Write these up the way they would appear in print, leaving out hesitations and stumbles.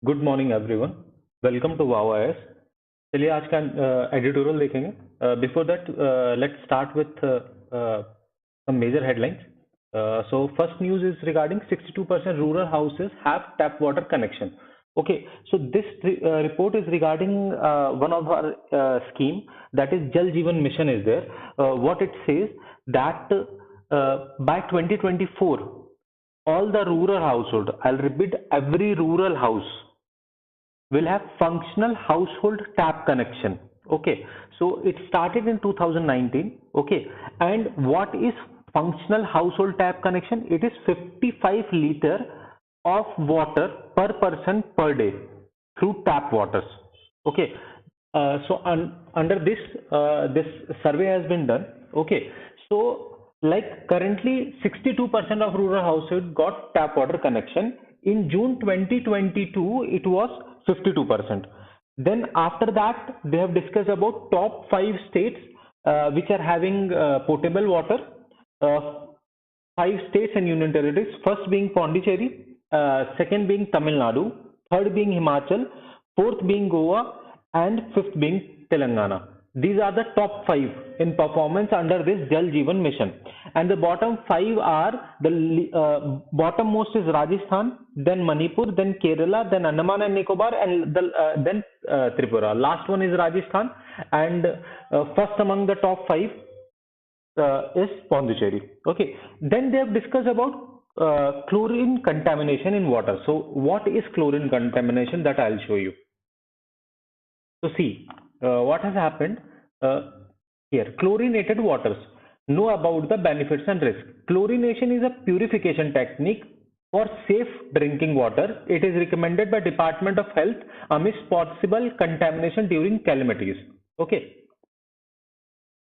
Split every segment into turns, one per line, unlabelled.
Good morning everyone. Welcome to wow IAS. चलिए आज का एडिटोरियल देखेंगे। Before that let's start with some major headlines. So first news is regarding 62% rural houses have tap water connection. Okay, so this report is regarding one of our scheme, that is Jal Jeevan Mission is there. What it says that by 2024 all the rural household, I'll repeat, every rural house will have functional household tap connection. Okay, so it started in 2019. Okay, and what is functional household tap connection? It is 55 liter of water per person per day through tap waters. Okay, under this survey has been done. Okay, so like currently 62% of rural households got tap water connection. In June 2022 it was 52%. Then after that they have discussed about top 5 states which are having potable water. uh, 5 states and union territories, first being Pondicherry, second being Tamil Nadu, third being Himachal, fourth being Goa, and fifth being Telangana. These are the top 5 in performance under this Jal Jeevan Mission. And the bottom 5 are the bottom most is Rajasthan, then Manipur, then Kerala, then Andaman and Nicobar, and then Tripura. Last one is Rajasthan, and first among the top 5 is Pondicherry. Okay, then they have discussed about chlorine contamination in water. So what is chlorine contamination? That I'll show you. So see, what has happened here. Chlorinated waters. Know about the benefits and risks. Chlorination is a purification technique for safe drinking water. It is recommended by Department of Health amidst possible contamination during calamities. Okay.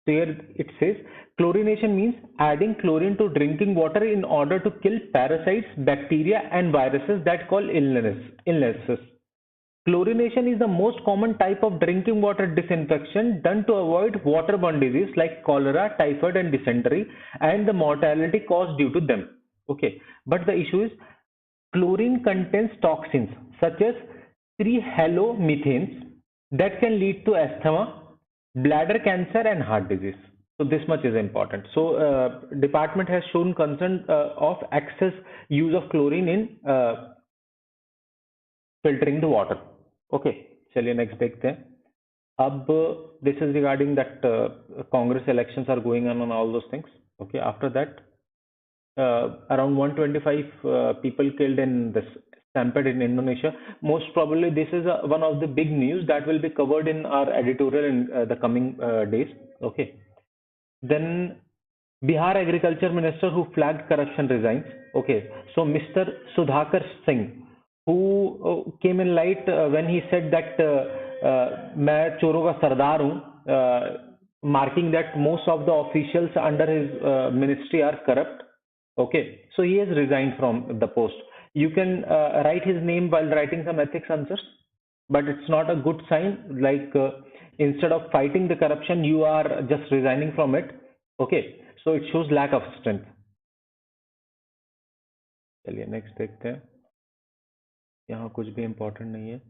So here it says chlorination means adding chlorine to drinking water in order to kill parasites, bacteria, and viruses that cause illnesses. Chlorination is the most common type of drinking water disinfection done to avoid waterborne disease like cholera, typhoid, and dysentery, and the mortality caused due to them. Okay, but the issue is chlorine contains toxins such as 3-halomethanes that can lead to asthma, bladder cancer, and heart disease. So this much is important. So department has shown concern of excess use of chlorine in filtering the water. Okay, चलिए next देखते हैं. अब this is regarding that Congress elections are going on and all those things. Okay, after that around 125 people killed in this stampede in Indonesia. Most probably this is one of the big news that will be covered in our editorial in the coming days. Okay, then Bihar Agriculture Minister who flagged corruption resigns. Okay, so Mr. Sudhakar Singh, who came in light when he said that मैं चोरों का सरदार हूँ, marking that most of the officials under his ministry are corrupt. Okay, so he has resigned from the post. You can write his name while writing some ethics answers, but it's not a good sign. Like instead of fighting the corruption, you are just resigning from it. Okay, so it shows lack of strength. चलिए next देखते हैं. यहाँ कुछ भी important नहीं है.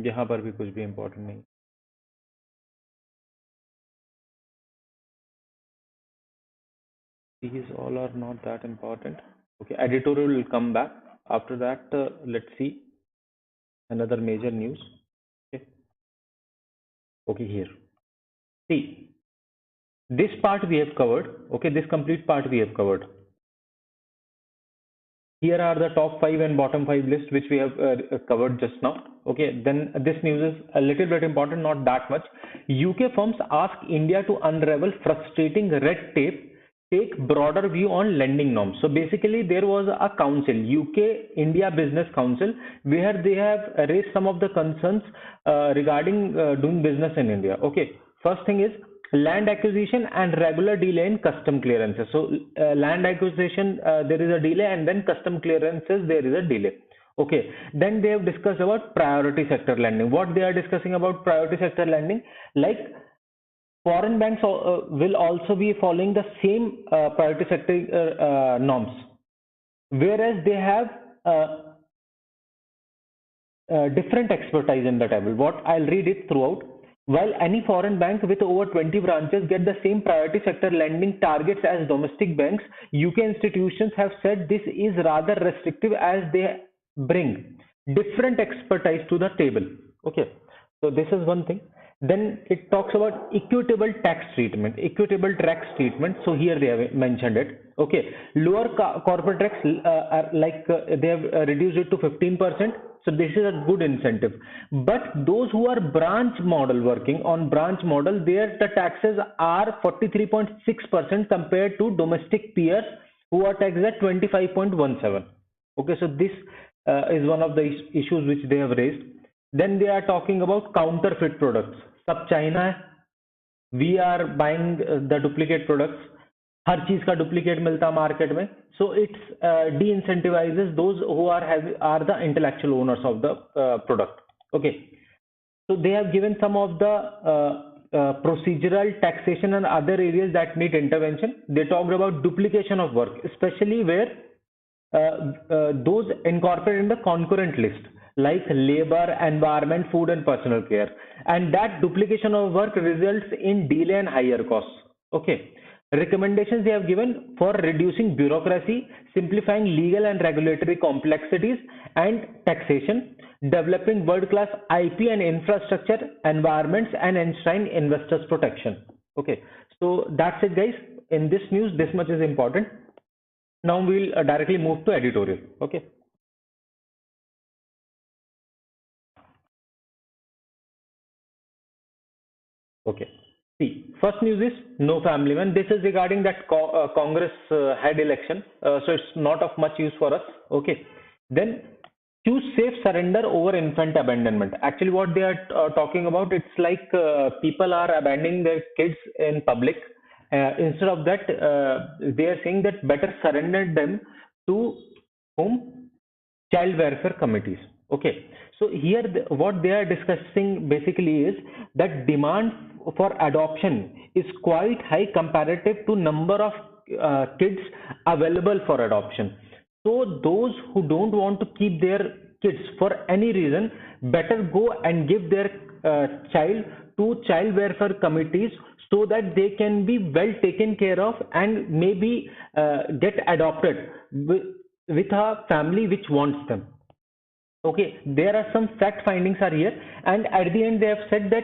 यहाँ पर भी कुछ भी इम्पोर्टेंट नहीं. These all are not that important. Okay, editorial will come back. After that, let's see another major news. Okay. Okay, here. See, this part we have covered. Okay, this complete part we have covered. Here are the top 5 and bottom 5 list which we have covered just now. Okay, then this news is a little bit important, not that much. UK firms ask India to unravel frustrating red tape, take broader view on lending norms. So basically there was a council, UK India Business Council, where they have raised some of the concerns regarding doing business in India. Okay, first thing is land acquisition and regular delay in custom clearances. So land acquisition there is a delay, and then custom clearances there is a delay. Okay, then they have discussed about priority sector lending. What they are discussing about priority sector lending, like foreign banks will also be following the same priority sector norms, whereas they have different expertise in the table. What I'll read it throughout. While any foreign bank with over 20 branches get the same priority sector lending targets as domestic banks, UK institutions have said this is rather restrictive as they bring different expertise to the table. Okay, so this is one thing. Then it talks about equitable tax treatment, equitable tax treatment. So here they have mentioned it. Okay, lower corporate tax are they have reduced it to 15%. So this is a good incentive. But those who are branch model, working on branch model, there the taxes are 43.6% compared to domestic peers who are taxed at 25.17. Okay, so this is one of the issues which they have raised. Then they are talking about counterfeit products. Sub China, we are buying the duplicate products. हर चीज का duplicate मिलता market में, so it's de-incentivizes those who are the intellectual owners of the product. Okay, so they have given some of the procedural taxation and other areas that need intervention. They talked about duplication of work, especially where those incorporated in the concurrent list like labor, environment, food and personal care, and that duplication of work results in delay and higher costs. Okay, recommendations they have given for reducing bureaucracy, simplifying legal and regulatory complexities and taxation, developing world-class IP and infrastructure environments, and enshrine investors protection. Okay, so that's it guys. In this news, this much is important. Now we'll directly move to editorial. Okay. Okay. See, first news is no family man. This is regarding that Congress head election. So it's not of much use for us. Okay. Then choose safe surrender over infant abandonment. Actually, what they are talking about, it's like people are abandoning their kids in public. Instead of that, they are saying that better surrender them to whom? Child welfare committees. Okay. So here, what they are discussing basically is that demand for adoption is quite high comparative to number of kids available for adoption. So those who don't want to keep their kids for any reason better go and give their child to child welfare committees so that they can be well taken care of and maybe get adopted with a family which wants them. Okay, there are some fact findings are here, and at the end they have said that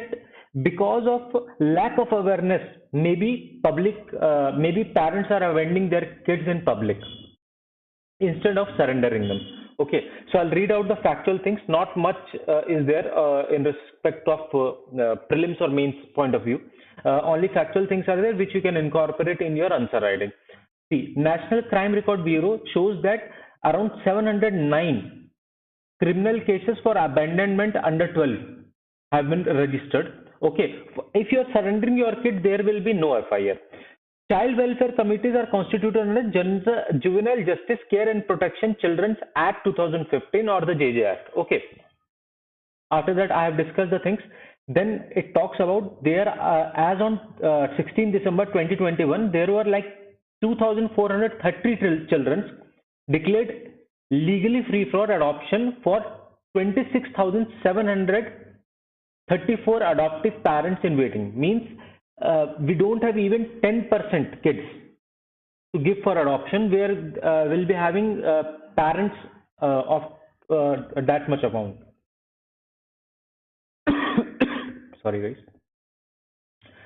because of lack of awareness, maybe maybe parents are abandoning their kids in public instead of surrendering them. Okay, so I'll read out the factual things. Not much is there in respect of prelims or mains point of view. Only factual things are there which you can incorporate in your answer writing. See, National Crime Record Bureau shows that around 709 criminal cases for abandonment under 12 have been registered. Okay, if you are surrendering your kid, there will be no FIR. Child welfare committees are constituted under Juvenile Justice Care and Protection Children's Act 2015 or the JJ Act. Okay. After that, I have discussed the things. Then it talks about there as on 16 December 2021, there were like 2,430 children declared legally free for adoption for 26,734 adoptive parents in waiting. Means we don't have even 10% kids to give for adoption, where we'll be having parents of that much amount. Sorry guys.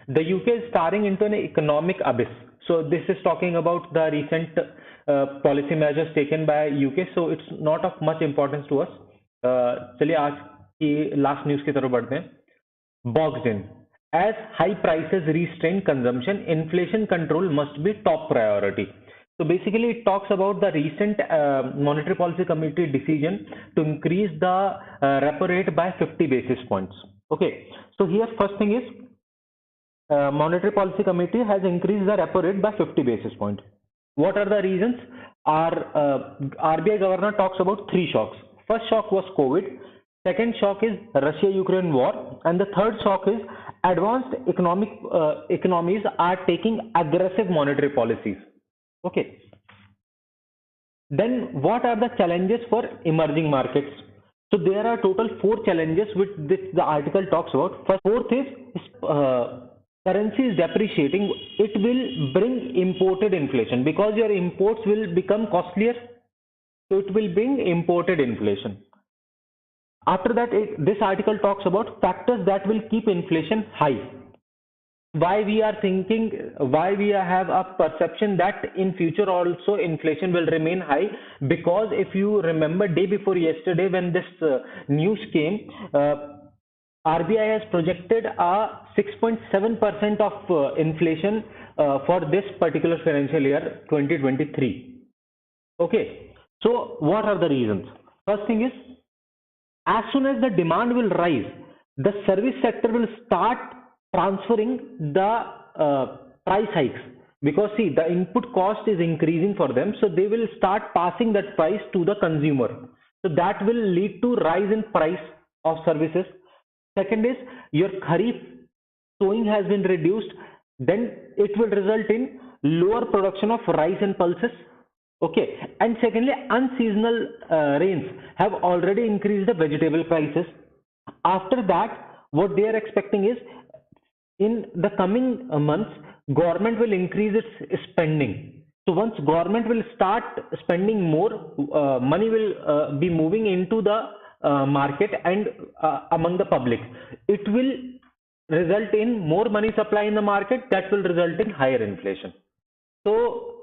The UK is staring into an economic abyss. So this is talking about the recent policy measures taken by UK. So it's not of much importance to us. चलिए आज की last news की तरफ बढ़ते हैं. Boxed in. As high prices restrain consumption, inflation control must be top priority. So basically it talks about the recent Monetary Policy Committee decision to increase the repo rate by 50 basis points. Okay, so here first thing is Monetary Policy Committee has increased the repo rate by 50 basis points. What are the reasons? Our RBI governor talks about three shocks. First shock was COVID. Second shock is Russia-Ukraine war, and the third shock is advanced economies are taking aggressive monetary policies. Okay. Then what are the challenges for emerging markets? So there are total 4 challenges which the article talks about. Fourth is currency is depreciating. It will bring imported inflation because your imports will become costlier. So it will bring imported inflation. After that, this article talks about factors that will keep inflation high. Why we have a perception that in future also inflation will remain high, because if you remember day before yesterday when this news came, RBI has projected a 6.7% of inflation for this particular financial year 2023. Okay, so what are the reasons? First thing is, as soon as the demand will rise, the service sector will start transferring the price hikes, because see, the input cost is increasing for them, so they will start passing that price to the consumer. So that will lead to rise in price of services. Second is, your kharif sowing has been reduced, then it will result in lower production of rice and pulses. Okay, and secondly, unseasonal rains have already increased the vegetable prices. After that, what they are expecting is, in the coming months, government will increase its spending. So once government will start spending more, money will be moving into the market and among the public. It will result in more money supply in the market, that will result in higher inflation. So